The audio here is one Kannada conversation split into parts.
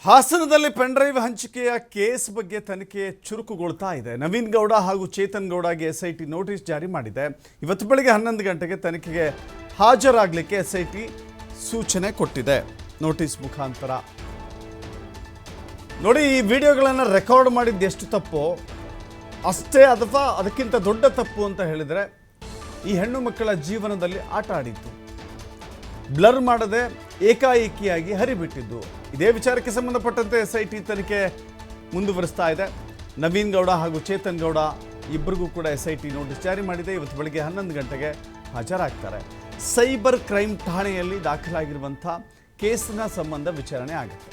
ಹಾಸನದಲ್ಲಿ ಪೆನ್ಡ್ರೈವ್ ಹಂಚಿಕೆಯ ಕೇಸ್ ಬಗ್ಗೆ ತನಿಖೆ ಚುರುಕುಗೊಳ್ತಾ ಇದೆ. ನವೀನ್ ಗೌಡ ಹಾಗೂ ಚೇತನ್ ಗೌಡಗೆ ಎಸ್ಐಟಿ ನೋಟಿಸ್ ಜಾರಿ ಮಾಡಿದೆ. ಇವತ್ತು ಬೆಳಗ್ಗೆ 11 ಗಂಟೆಗೆ ತನಿಖೆಗೆ ಹಾಜರಾಗಲಿಕ್ಕೆ ಎಸ್ಐಟಿ ಸೂಚನೆ ಕೊಟ್ಟಿದೆ ನೋಟಿಸ್ ಮುಖಾಂತರ. ನೋಡಿ, ಈ ವಿಡಿಯೋಗಳನ್ನು ರೆಕಾರ್ಡ್ ಮಾಡಿದ್ದು ಎಷ್ಟು ತಪ್ಪೋ ಅಷ್ಟೇ ಅಥವಾ ಅದಕ್ಕಿಂತ ದೊಡ್ಡ ತಪ್ಪು ಅಂತ ಹೇಳಿದರೆ ಈ ಹೆಣ್ಣು ಮಕ್ಕಳ ಜೀವನದಲ್ಲಿ ಆಟ ಆಡಿದ್ದು, ಬ್ಲರ್ ಮಾಡದೆ ಏಕಾಏಕಿಯಾಗಿ ಹರಿಬಿಟ್ಟಿದ್ದು. ಇದೇ ವಿಚಾರಕ್ಕೆ ಸಂಬಂಧಪಟ್ಟಂತೆ ಎಸ್ಐಟಿ ತನಿಖೆ ಮುಂದುವರಿಸ್ತಾ ಇದೆ. ನವೀನ್ ಗೌಡ ಹಾಗೂ ಚೇತನ್ ಗೌಡ ಇಬ್ಬರಿಗೂ ಕೂಡ ಎಸ್ಐಟಿ ನೋಟಿಸ್ ಜಾರಿ ಮಾಡಿದೆ. ಇವತ್ತು ಬೆಳಗ್ಗೆ 11 ಗಂಟೆಗೆ ಹಾಜರಾಗ್ತಾರೆ. ಸೈಬರ್ ಕ್ರೈಮ್ ಠಾಣೆಯಲ್ಲಿ ದಾಖಲಾಗಿರುವಂಥ ಕೇಸಿನ ಸಂಬಂಧ ವಿಚಾರಣೆ ಆಗುತ್ತೆ.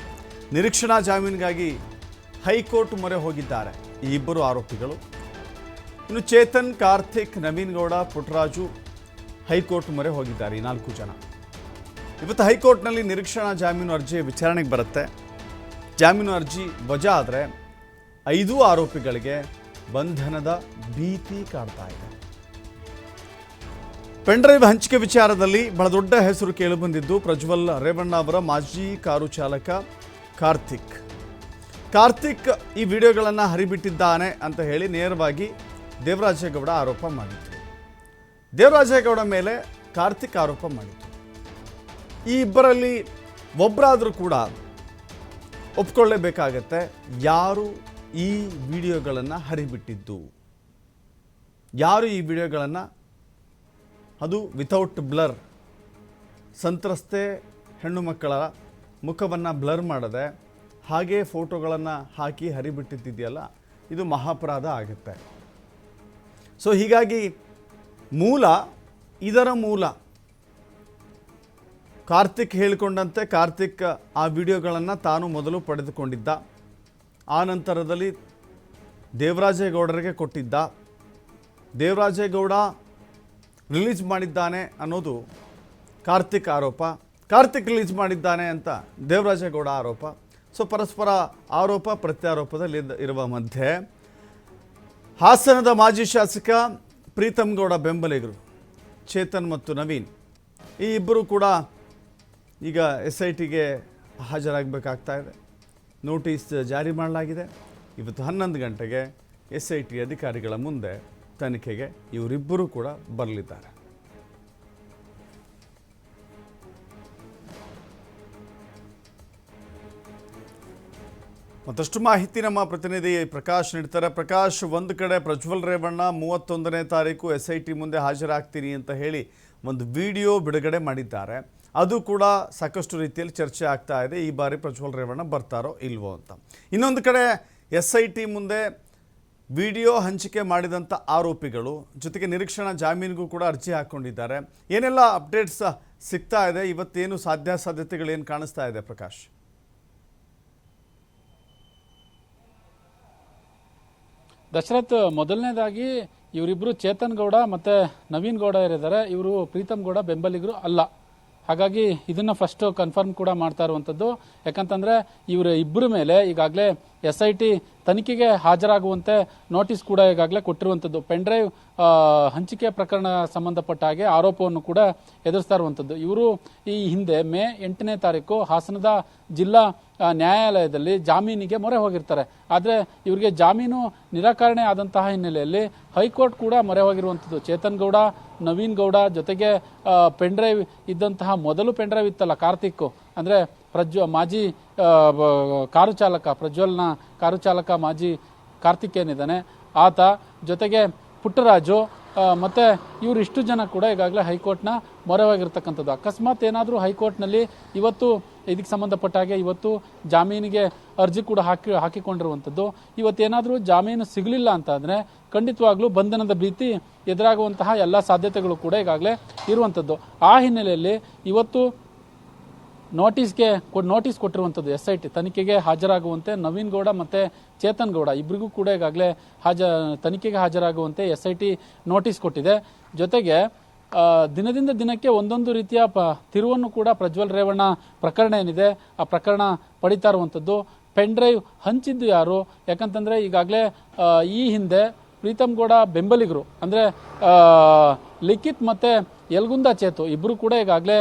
ನಿರೀಕ್ಷಣಾ ಜಾಮೀನಿಗಾಗಿ ಹೈಕೋರ್ಟ್ ಮೊರೆ ಹೋಗಿದ್ದಾರೆ ಈ ಇಬ್ಬರು ಆರೋಪಿಗಳು. ಇನ್ನು ಚೇತನ್, ಕಾರ್ತಿಕ್, ನವೀನ್ ಗೌಡ, ಪುಟ್ಟರಾಜು ಹೈಕೋರ್ಟ್ ಮೊರೆ ಹೋಗಿದ್ದಾರೆ. ಈ 4 ಜನ ಇವತ್ತು ಹೈಕೋರ್ಟ್ನಲ್ಲಿ ನಿರೀಕ್ಷಣಾ ಜಾಮೀನು ಅರ್ಜಿ ವಿಚಾರಣೆಗೆ ಬರುತ್ತೆ. ಜಾಮೀನು ಅರ್ಜಿ ವಜಾ ಆದರೆ 5 ಆರೋಪಿಗಳಿಗೆ ಬಂಧನದ ಭೀತಿ ಕಾಡ್ತಾ ಇದೆ. ಪೆನ್ಡ್ರೈವ್ ಹಂಚಿಕೆ ವಿಚಾರದಲ್ಲಿ ಬಹಳ ದೊಡ್ಡ ಹೆಸರು ಕೇಳಿಬಂದಿದ್ದು ಪ್ರಜ್ವಲ್ ರೇವಣ್ಣ ಅವರ ಮಾಜಿ ಕಾರು ಚಾಲಕ ಕಾರ್ತಿಕ್ ಈ ವಿಡಿಯೋಗಳನ್ನು ಹರಿಬಿಟ್ಟಿದ್ದಾನೆ ಅಂತ ಹೇಳಿ ನೇರವಾಗಿ ದೇವರಾಜೇಗೌಡ ಆರೋಪ ಮಾಡಿದ್ರು. ದೇವರಾಜೇಗೌಡ ಮೇಲೆ ಕಾರ್ತಿಕ್ ಆರೋಪ ಮಾಡಿದ್ರು. ಈ ಇಬ್ಬರಲ್ಲಿ ಒಬ್ಬರಾದರೂ ಕೂಡ ಒಪ್ಕೊಳ್ಳೇಬೇಕಾಗತ್ತೆ ಯಾರು ಈ ವಿಡಿಯೋಗಳನ್ನು ಹರಿಬಿಟ್ಟಿದ್ದು, ಯಾರು ಈ ವಿಡಿಯೋಗಳನ್ನು, ಅದು ವಿತೌಟ್ ಬ್ಲರ್, ಸಂತ್ರಸ್ತೆ ಹೆಣ್ಣು ಮಕ್ಕಳ ಮುಖವನ್ನು ಬ್ಲರ್ ಮಾಡದೆ ಹಾಗೆ ಫೋಟೋಗಳನ್ನು ಹಾಕಿ ಹರಿಬಿಟ್ಟಿದ್ದಿದೆಯಲ್ಲ, ಇದು ಮಹಾಪರಾಧ ಆಗುತ್ತೆ. ಸೊ ಹೀಗಾಗಿ ಇದರ ಮೂಲ ಕಾರ್ತಿಕ್ ಹೇಳಿಕೊಂಡಂತೆ ಕಾರ್ತಿಕ್ ಆ ವಿಡಿಯೋಗಳನ್ನು ತಾನು ಮೊದಲು ಪಡೆದುಕೊಂಡಿದ್ದ, ಆ ನಂತರದಲ್ಲಿ ದೇವರಾಜೇಗೌಡರಿಗೆ ಕೊಟ್ಟಿದ್ದ, ದೇವರಾಜೇಗೌಡ ರಿಲೀಸ್ ಮಾಡಿದ್ದಾನೆ ಅನ್ನೋದು ಕಾರ್ತಿಕ್ ಆರೋಪ, ಕಾರ್ತಿಕ್ ರಿಲೀಸ್ ಮಾಡಿದ್ದಾನೆ ಅಂತ ದೇವರಾಜೇಗೌಡ ಆರೋಪ. ಸೊ ಪರಸ್ಪರ ಆರೋಪ ಪ್ರತ್ಯಾರೋಪದಲ್ಲಿ ಇರುವ ಮಧ್ಯೆ ಹಾಸನದ ಮಾಜಿ ಶಾಸಕ ಪ್ರೀತಮ್ ಗೌಡ ಬೆಂಬಲಿಗರು ಚೇತನ್ ಮತ್ತು ನವೀನ್ ಈ ಇಬ್ಬರು ಕೂಡ ಈಗ ಎಸ್ಐಟಿಗೆ ಹಾಜರಾಗಬೇಕಾಗ್ತಾ ಇದೆ. ನೋಟಿಸ್ ಜಾರಿ ಮಾಡಲಾಗಿದೆ. ಇವತ್ತು 11 ಗಂಟೆಗೆ ಎಸ್ಐಟಿ ಅಧಿಕಾರಿಗಳ ಮುಂದೆ ತನಿಖೆಗೆ ಇವರಿಬ್ಬರೂ ಕೂಡ ಬರಲಿದ್ದಾರೆ. ಮತ್ತಷ್ಟು ಮಾಹಿತಿ ನಮ್ಮ ಪ್ರತಿನಿಧಿ ಪ್ರಕಾಶ್ ನೀಡ್ತಾರೆ. ಪ್ರಕಾಶ್, ಒಂದು ಕಡೆ ಪ್ರಜ್ವಲ್ ರೇವಣ್ಣ 31ನೇ ತಾರೀಕು ಎಸ್ಐಟಿ ಮುಂದೆ ಹಾಜರಾಗ್ತೀನಿ ಅಂತ ಹೇಳಿ ಒಂದು ವಿಡಿಯೋ ಬಿಡುಗಡೆ ಮಾಡಿದ್ದಾರೆ. ಅದು ಕೂಡ ಸಾಕಷ್ಟು ರೀತಿಯಲ್ಲಿ ಚರ್ಚೆ ಆಗ್ತಾ ಇದೆ. ಈ ಬಾರಿ ಪ್ರಜ್ವಲ್ ರೇವಣ್ಣ ಬರ್ತಾರೋ ಇಲ್ವೋ ಅಂತ. ಇನ್ನೊಂದು ಕಡೆ ಎಸ್ಐಟಿ ಮುಂದೆ ವಿಡಿಯೋ ಹಂಚಿಕೆ ಮಾಡಿದಂಥ ಆರೋಪಿಗಳು ಜೊತೆಗೆ ನಿರೀಕ್ಷಣಾ ಜಾಮೀನಿಗೂ ಕೂಡ ಅರ್ಜಿ ಹಾಕ್ಕೊಂಡಿದ್ದಾರೆ. ಏನೆಲ್ಲ ಅಪ್ಡೇಟ್ಸ್ ಸಿಗ್ತಾ ಇದೆ, ಇವತ್ತೇನು ಸಾಧ್ಯತೆಗಳೇನು ಕಾಣಿಸ್ತಾ ಇದೆ ಪ್ರಕಾಶ್? ದಶರಥ್, ಮೊದಲನೇದಾಗಿ ಇವರಿಬ್ಬರು ಚೇತನ್ ಗೌಡ ಮತ್ತು ನವೀನ್ ಗೌಡ ಇದ್ದಾರೆ. ಇವರು ಪ್ರೀತಮ್ ಗೌಡ ಬೆಂಬಲಿಗರು ಅಲ್ಲ. ಹಾಗಾಗಿ ಇದನ್ನು ಫಸ್ಟ್ ಕನ್ಫರ್ಮ್ ಕೂಡ ಮಾಡ್ತಾ ಇರುವಂಥದ್ದು. ಯಾಕಂತಂದರೆ ಇವರ ಇಬ್ಬರ ಮೇಲೆ ಈಗಾಗಲೇ ಎಸ್ಐಟಿ ತನಿಖೆಗೆ ಹಾಜರಾಗುವಂತೆ ನೋಟಿಸ್ ಕೂಡ ಈಗಾಗಲೇ ಕೊಟ್ಟಿರುವಂಥದ್ದು. ಪೆನ್ಡ್ರೈವ್ ಹಂಚಿಕೆ ಪ್ರಕರಣ ಸಂಬಂಧಪಟ್ಟ ಹಾಗೆ ಆರೋಪವನ್ನು ಕೂಡ ಎದುರಿಸ್ತಾ ಇರುವಂಥದ್ದು. ಇವರು ಈ ಹಿಂದೆ ಮೇ 8ನೇ ತಾರೀಕು ಹಾಸನದ ಜಿಲ್ಲಾ ನ್ಯಾಯಾಲಯದಲ್ಲಿ ಜಾಮೀನಿಗೆ ಮೊರೆ ಹೋಗಿರ್ತಾರೆ. ಆದರೆ ಇವರಿಗೆ ಜಾಮೀನು ನಿರಾಕರಣೆ ಆದಂತಹ ಹಿನ್ನೆಲೆಯಲ್ಲಿ ಹೈಕೋರ್ಟ್ ಕೂಡ ಮೊರೆ ಹೋಗಿರುವಂಥದ್ದು. ಚೇತನ್ ಗೌಡ, ನವೀನ್ ಗೌಡ ಜೊತೆಗೆ ಪೆನ್ಡ್ರೈವ್ ಇದ್ದಂತಹ ಮೊದಲು ಪೆನ್ಡ್ರೈವ್ ಇತ್ತಲ್ಲ ಕಾರ್ತಿಕ್, ಅಂದರೆ ಮಾಜಿ ಕಾರು ಚಾಲಕ, ಪ್ರಜ್ವಲ್ನ ಕಾರು ಚಾಲಕ ಮಾಜಿ ಕಾರ್ತಿಕ್ ಏನಿದ್ದಾನೆ ಆತ, ಜೊತೆಗೆ ಪುಟ್ಟರಾಜು ಮತ್ತು ಇವರು ಇಷ್ಟು ಜನ ಕೂಡ ಈಗಾಗಲೇ ಹೈಕೋರ್ಟ್ನ ಮೊರೆ ಹೋಗಿರ್ತಕ್ಕಂಥದ್ದು. ಅಕಸ್ಮಾತ್ ಏನಾದರೂ ಹೈಕೋರ್ಟ್ನಲ್ಲಿ ಇವತ್ತು ಇದಕ್ಕೆ ಸಂಬಂಧಪಟ್ಟ ಹಾಗೆ ಇವತ್ತು ಜಾಮೀನಿಗೆ ಅರ್ಜಿ ಕೂಡ ಹಾಕಿಕೊಂಡಿರುವಂಥದ್ದು. ಇವತ್ತೇನಾದರೂ ಜಾಮೀನು ಸಿಗಲಿಲ್ಲ ಅಂತಂದರೆ ಖಂಡಿತವಾಗ್ಲೂ ಬಂಧನದ ಭೀತಿ ಎದುರಾಗುವಂತಹ ಎಲ್ಲ ಸಾಧ್ಯತೆಗಳು ಕೂಡ ಈಗಾಗಲೇ ಇರುವಂಥದ್ದು. ಆ ಹಿನ್ನೆಲೆಯಲ್ಲಿ ಇವತ್ತು ನೋಟಿಸ್ ಕೊಟ್ಟಿರುವಂಥದ್ದು ಎಸ್ಐಟಿ ತನಿಖೆಗೆ ಹಾಜರಾಗುವಂತೆ ನವೀನ್ ಗೌಡ ಮತ್ತು ಚೇತನ್ ಗೌಡ ಇಬ್ಬರಿಗೂ ಕೂಡ ಈಗಾಗಲೇ ತನಿಖೆಗೆ ಹಾಜರಾಗುವಂತೆ ಎಸ್ಐಟಿ ನೋಟಿಸ್ ಕೊಟ್ಟಿದೆ. ಜೊತೆಗೆ ದಿನದಿಂದ ದಿನಕ್ಕೆ ಒಂದೊಂದು ರೀತಿಯ ತಿರುವನ್ನು ಕೂಡ ಪ್ರಜ್ವಲ್ ರೇವಣ್ಣ ಪ್ರಕರಣ ಏನಿದೆ ಆ ಪ್ರಕರಣ ಪಡಿತಾ ಇರುವಂಥದ್ದು. ಪೆನ್ ಡ್ರೈವ್ ಹಂಚಿದ್ದು ಯಾರು? ಯಾಕಂತಂದರೆ ಈಗಾಗಲೇ ಈ ಹಿಂದೆ ಪ್ರೀತಮ್ ಗೌಡ ಬೆಂಬಲಿಗರು ಅಂದರೆ ಲಿಖಿತ್ ಮತ್ತು ಯಲ್ಗುಂದ ಚೇತು ಇಬ್ಬರು ಕೂಡ ಈಗಾಗಲೇ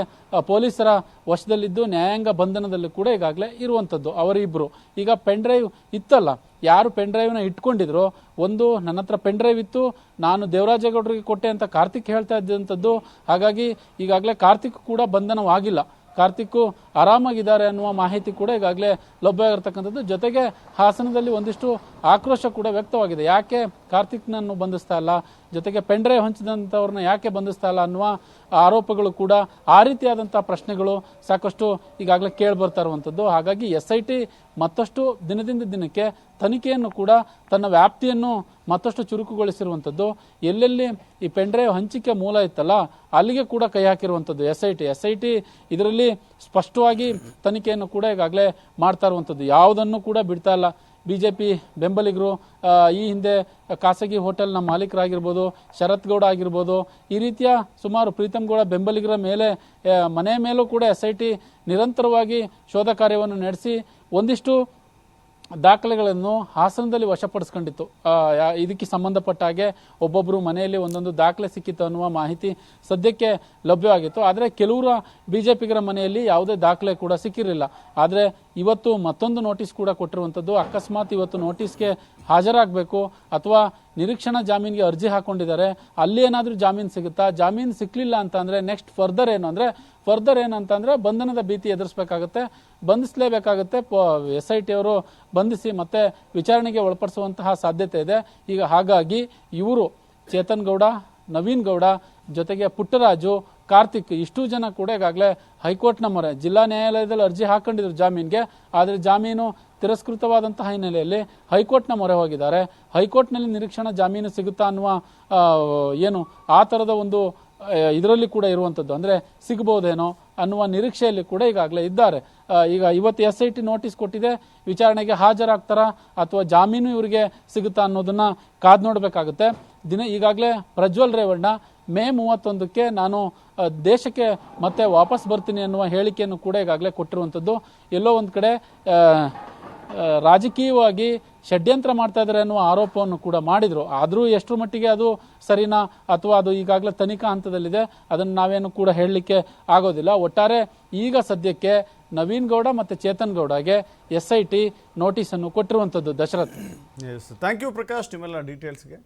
ಪೊಲೀಸರ ವಶದಲ್ಲಿದ್ದು ನ್ಯಾಯಾಂಗ ಬಂಧನದಲ್ಲಿ ಕೂಡ ಈಗಾಗಲೇ ಇರುವಂಥದ್ದು ಅವರಿಬ್ಬರು. ಈಗ ಪೆನ್ ಡ್ರೈವ್ ಇತ್ತಲ್ಲ, ಯಾರು ಪೆನ್ ಡ್ರೈವ್ನ ಇಟ್ಕೊಂಡಿದ್ರು, ಒಂದು ನನ್ನ ಹತ್ರ ಪೆನ್ ಡ್ರೈವ್ ಇತ್ತು, ನಾನು ದೇವರಾಜೇಗೌಡರಿಗೆ ಕೊಟ್ಟೆ ಅಂತ ಕಾರ್ತಿಕ್ ಹೇಳ್ತಾ ಇದ್ದಂಥದ್ದು. ಹಾಗಾಗಿ ಈಗಾಗಲೇ ಕಾರ್ತಿಕ್ ಕೂಡ ಬಂಧನವಾಗಿಲ್ಲ, ಕಾರ್ತಿಕ್ ಆರಾಮಾಗಿದ್ದಾರೆ ಅನ್ನುವ ಮಾಹಿತಿ ಕೂಡ ಈಗಾಗಲೇ ಲಭ್ಯವಾಗಿರ್ತಕ್ಕಂಥದ್ದು. ಜೊತೆಗೆ ಹಾಸನದಲ್ಲಿ ಒಂದಿಷ್ಟು ಆಕ್ರೋಶ ಕೂಡ ವ್ಯಕ್ತವಾಗಿದೆ. ಯಾಕೆ ಕಾರ್ತಿಕ್ನನ್ನು ಬಂಧಿಸ್ತಾ ಇಲ್ಲ, ಜೊತೆಗೆ ಪೆನ್ ಡ್ರೈವ್ ಹಂಚಿದಂಥವ್ರನ್ನ ಯಾಕೆ ಬಂಧಿಸ್ತಾ ಇಲ್ಲ ಅನ್ನುವ ಆರೋಪಗಳು ಕೂಡ, ಆ ರೀತಿಯಾದಂಥ ಪ್ರಶ್ನೆಗಳು ಸಾಕಷ್ಟು ಈಗಾಗಲೇ ಕೇಳಿ ಬರ್ತಾ ಇರುವಂಥದ್ದು. ಹಾಗಾಗಿ SIT ಮತ್ತಷ್ಟು ದಿನದಿಂದ ದಿನಕ್ಕೆ ತನಿಖೆಯನ್ನು ಕೂಡ ತನ್ನ ವ್ಯಾಪ್ತಿಯನ್ನು ಮತ್ತಷ್ಟು ಚುರುಕುಗೊಳಿಸಿರುವಂಥದ್ದು. ಎಲ್ಲೆಲ್ಲಿ ಈ ಪೆನ್ ಡ್ರೈವ್ ಹಂಚಿಕೆ ಮೂಲ ಇತ್ತಲ್ಲ ಅಲ್ಲಿಗೆ ಕೂಡ ಕೈ ಹಾಕಿರುವಂಥದ್ದು SIT ಇದರಲ್ಲಿ ಸ್ಪಷ್ಟವಾಗಿ ತನಿಖೆಯನ್ನು ಕೂಡ ಈಗಾಗಲೇ ಮಾಡ್ತಾ ಇರುವಂಥದ್ದು. ಯಾವುದನ್ನು ಕೂಡ ಬಿಡ್ತಾ ಇಲ್ಲ. BJP ಬೆಂಬಲಿಗರು, ಈ ಹಿಂದೆ ಖಾಸಗಿ ಹೋಟೆಲ್ನ ಮಾಲೀಕರಾಗಿರ್ಬೋದು, ಶರತ್ ಗೌಡ ಆಗಿರ್ಬೋದು, ಈ ರೀತಿಯ ಸುಮಾರು ಪ್ರೀತಮ್ ಗೌಡ ಬೆಂಬಲಿಗರ ಮೇಲೆ ಮನೆಯ ಮೇಲೂ ಕೂಡ SIT ನಿರಂತರವಾಗಿ ಶೋಧ ಕಾರ್ಯವನ್ನು ನಡೆಸಿ ಒಂದಿಷ್ಟು ದಾಖಲೆಗಳನ್ನು ಹಾಸನದಲ್ಲಿ ವಶಪಡಿಸ್ಕೊಂಡಿತ್ತು. ಇದಕ್ಕೆ ಸಂಬಂಧಪಟ್ಟ ಹಾಗೆ ಒಬ್ಬೊಬ್ಬರು ಮನೆಯಲ್ಲಿ ಒಂದೊಂದು ದಾಖಲೆ ಸಿಕ್ಕಿತ್ತು ಅನ್ನುವ ಮಾಹಿತಿ ಸದ್ಯಕ್ಕೆ ಲಭ್ಯವಾಗಿತ್ತು. ಆದರೆ ಕೆಲವರ BJPಗರ ಮನೆಯಲ್ಲಿ ಯಾವುದೇ ದಾಖಲೆ ಕೂಡ ಸಿಕ್ಕಿರಲಿಲ್ಲ. ಆದರೆ ಇವತ್ತು ಮತ್ತೊಂದು ನೋಟಿಸ್ ಕೂಡ ಕೊಟ್ಟಿರುವಂಥದ್ದು. ಅಕಸ್ಮಾತ್ ಇವತ್ತು ನೋಟಿಸ್ಗೆ ಹಾಜರಾಗಬೇಕು ಅಥವಾ ನಿರೀಕ್ಷಣಾ ಜಾಮೀನಿಗೆ ಅರ್ಜಿ ಹಾಕೊಂಡಿದ್ದಾರೆ, ಅಲ್ಲಿ ಏನಾದರೂ ಜಾಮೀನು ಸಿಗುತ್ತಾ, ಜಾಮೀನು ಸಿಕ್ಕಲಿಲ್ಲ ಅಂತಂದರೆ ನೆಕ್ಸ್ಟ್ ಫರ್ದರ್ ಏನಂತಂದರೆ ಬಂಧನದ ಭೀತಿ ಎದುರಿಸಬೇಕಾಗುತ್ತೆ, ಬಂಧಿಸಲೇಬೇಕಾಗುತ್ತೆ. SIT ಅವರು ಬಂಧಿಸಿ ಮತ್ತೆ ವಿಚಾರಣೆಗೆ ಒಳಪಡಿಸುವಂತಹ ಸಾಧ್ಯತೆ ಇದೆ. ಈಗ ಹಾಗಾಗಿ ಇವರು ಚೇತನ್ ಗೌಡ, ನವೀನ್ ಗೌಡ, ಜೊತೆಗೆ ಪುಟ್ಟರಾಜು, ಕಾರ್ತಿಕ್ ಇಷ್ಟು ಜನ ಕೂಡ ಈಗಾಗಲೇ ಹೈಕೋರ್ಟ್ನ ಮೊರೆ, ಜಿಲ್ಲಾ ನ್ಯಾಯಾಲಯದಲ್ಲಿ ಅರ್ಜಿ ಹಾಕೊಂಡಿದ್ರು ಜಾಮೀನಿಗೆ. ಆದರೆ ಜಾಮೀನು ತಿರಸ್ಕೃತವಾದಂತಹ ಹಿನ್ನೆಲೆಯಲ್ಲಿ ಹೈಕೋರ್ಟ್ನ ಮೊರೆ ಹೋಗಿದ್ದಾರೆ. ಹೈಕೋರ್ಟ್ನಲ್ಲಿ ನಿರೀಕ್ಷಣಾ ಜಾಮೀನು ಸಿಗುತ್ತಾ ಅನ್ನುವ ಏನು ಆ ಥರದ ಒಂದು ಇದರಲ್ಲಿ ಕೂಡ ಇರುವಂಥದ್ದು, ಅಂದರೆ ಸಿಗಬಹುದೇನೋ ಅನ್ನುವ ನಿರೀಕ್ಷೆಯಲ್ಲಿ ಕೂಡ ಈಗಾಗಲೇ ಇದ್ದಾರೆ. ಈಗ ಇವತ್ತು SIT ನೋಟಿಸ್ ಕೊಟ್ಟಿದೆ, ವಿಚಾರಣೆಗೆ ಹಾಜರಾಗ್ತಾರಾ ಅಥವಾ ಜಾಮೀನು ಇವರಿಗೆ ಸಿಗುತ್ತಾ ಅನ್ನೋದನ್ನ ಕಾದು ನೋಡಬೇಕಾಗುತ್ತೆ. ಈಗಾಗಲೇ ಪ್ರಜ್ವಲ್ ರೇವಣ್ಣ ಮೇ 31ಕ್ಕೆ ನಾನು ದೇಶಕ್ಕೆ ಮತ್ತೆ ವಾಪಸ್ ಬರ್ತೀನಿ ಅನ್ನುವ ಹೇಳಿಕೆಯನ್ನು ಕೂಡ ಈಗಾಗಲೇ ಕೊಟ್ಟಿರುವಂಥದ್ದು. ಎಲ್ಲೋ ಒಂದು ಕಡೆ ರಾಜಕೀಯವಾಗಿ ಷಡ್ಯಂತ್ರ ಮಾಡ್ತಾ ಇದ್ದಾರೆ ಅನ್ನುವ ಆರೋಪವನ್ನು ಕೂಡ ಮಾಡಿದ್ರು. ಆದರೂ ಎಷ್ಟರ ಮಟ್ಟಿಗೆ ಅದು ಸರಿನಾ ಅಥವಾ ಅದು ಈಗಾಗಲೇ ತನಿಖಾ ಹಂತದಲ್ಲಿದೆ, ಅದನ್ನು ನಾವೇನು ಕೂಡ ಹೇಳಲಿಕ್ಕೆ ಆಗೋದಿಲ್ಲ. ಒಟ್ಟಾರೆ ಈಗ ಸದ್ಯಕ್ಕೆ ನವೀನ್ ಗೌಡ ಮತ್ತು ಚೇತನ್ ಗೌಡಗೆ SIT ನೋಟಿಸ್ ಅನ್ನು ಕೊಟ್ಟಿರುವಂಥದ್ದು. ದಶರಥ್, ಥ್ಯಾಂಕ್ ಯು ಪ್ರಕಾಶ್ ನಿಮ್ಮೆಲ್ಲ ಡೀಟೇಲ್ಸ್ಗೆ.